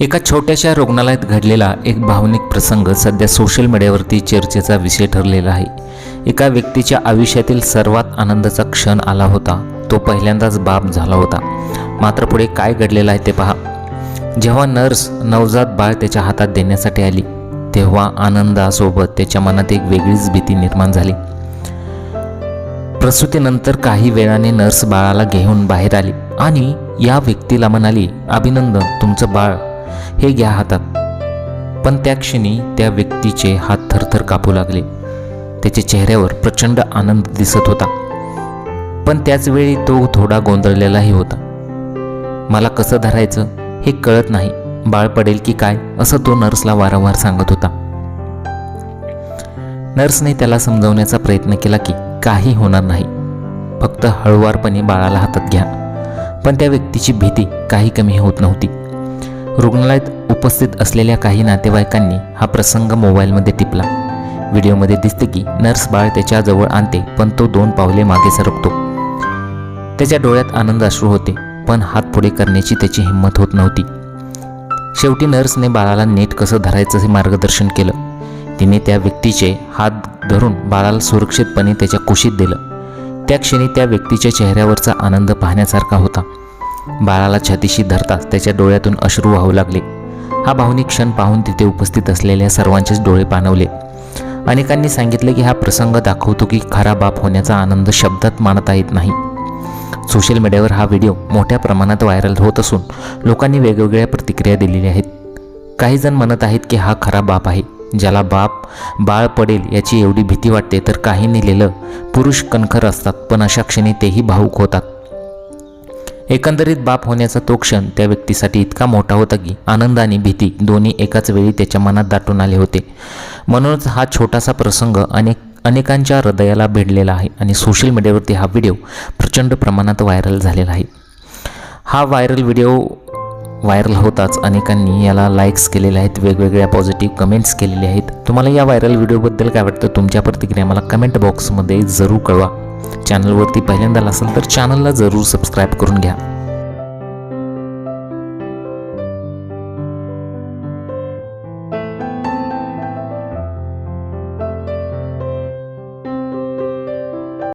एका छोट्याशा रुग्णालयात घडलेला एक भावनिक प्रसंग सध्या सोशल मीडियावरती चर्चेचा विषय ठरलेला आहे. एका व्यक्तीच्या आयुष्यातील सर्वात आनंदाचा क्षण आला होता. तो पहिल्यांदाच बाप झाला होता. मात्र पुढे काय घडलेलं आहे ते पहा. जेव्हा नर्स नवजात बाळ त्याच्या हातात देण्यासाठी आली तेव्हा आनंदासोबत त्याच्या मनात एक वेगळीच भीती निर्माण झाली. प्रसूतीनंतर काही वेळाने नर्स बाळाला घेऊन बाहेर आली आणि या व्यक्तीला म्हणाली, अभिनंदन, तुमचं बाळ हे घ्या हातात. पण त्या क्षणी त्या व्यक्तीचे हात थरथर कापू लागले. त्याच्या चेहऱ्यावर प्रचंड आनंद दिसत होता, पण त्याचवेळी तो थोडा गोंधळलेलाही होता. मला कसं धरायचं हे कळत नाही, बाळ पडेल की काय, असं तो नर्सला वारंवार सांगत होता. नर्सने त्याला समजावण्याचा प्रयत्न केला की काही होणार नाही, फक्त हळुवारपणे बाळाला हातात घ्या. पण त्या व्यक्तीची भीती काही कमी होत नव्हती. रुग्णालयात उपस्थित असलेल्या काही नातेवाईकांनी हा प्रसंग मोबाईलमध्ये टिपला. व्हिडिओमध्ये दिसते की नर्स बाळ त्याच्याजवळ आणते, पण तो 2 पावले मागे सरकतो. त्याच्या डोळ्यात आनंद अश्रू होते, पण हात पुढे करण्याची त्याची हिंमत होत नव्हती. शेवटी नर्सने बाळाला नीट कसं धरायचं हे मार्गदर्शन केलं. तिने त्या व्यक्तीचे हात धरून बाळाला सुरक्षितपणे त्याच्या कुशीत दिलं. त्या क्षणी त्या व्यक्तीच्या चेहऱ्यावरचा आनंद पाहण्यासारखा होता. बाळाला छातीशी धरताच त्याच्या डोळ्यातून अश्रू वाहू लागले. हा भावनिक क्षण पाहून तिथे उपस्थित असलेल्या सर्वांचेच डोळे पाणवले. अनेकांनी सांगितले की हा प्रसंग दाखवतो की खरा बाप होण्याचा आनंद शब्दात मानता येत नाही. सोशल मीडियावर हा व्हिडिओ मोठ्या प्रमाणात व्हायरल होत असून लोकांनी वेगवेगळ्या प्रतिक्रिया दिलेल्या आहेत. काही जण म्हणत आहेत की हा खरा बाप आहे, ज्याला बाळ पडेल याची एवढी भीती वाटते, तर काहींनी लिहिलं पुरुष कणखर असतात पण अशा क्षणी तेही भावुक होतात. एकंदरीत बाप होण्याचा तो क्षण त्या व्यक्तीसाठी इतका मोठा होता की आनंद आणि भीती दोन्ही एकाच वेळी त्याच्या मनात दाटून आले होते. म्हणूनच हा छोटासा प्रसंग अनेकांच्या हृदयाला भिडलेला आहे आणि सोशल मीडियावरती हा व्हिडिओ प्रचंड प्रमाणात व्हायरल झालेला आहे. हा व्हिडिओ व्हायरल होताच अनेकांनी याला लाईक्स केलेले आहेत, वेगवेगळ्या पॉझिटिव्ह कमेंट्स केलेले आहेत. तुम्हाला या व्हायरल व्हिडिओबद्दल काय वाटतं, तुमच्या प्रतिक्रिया मला कमेंट बॉक्समध्ये जरूर कळवा. चॅनलवरती पहिल्यांदा असेल तर चॅनलला जरूर सबस्क्राईब करून घ्या.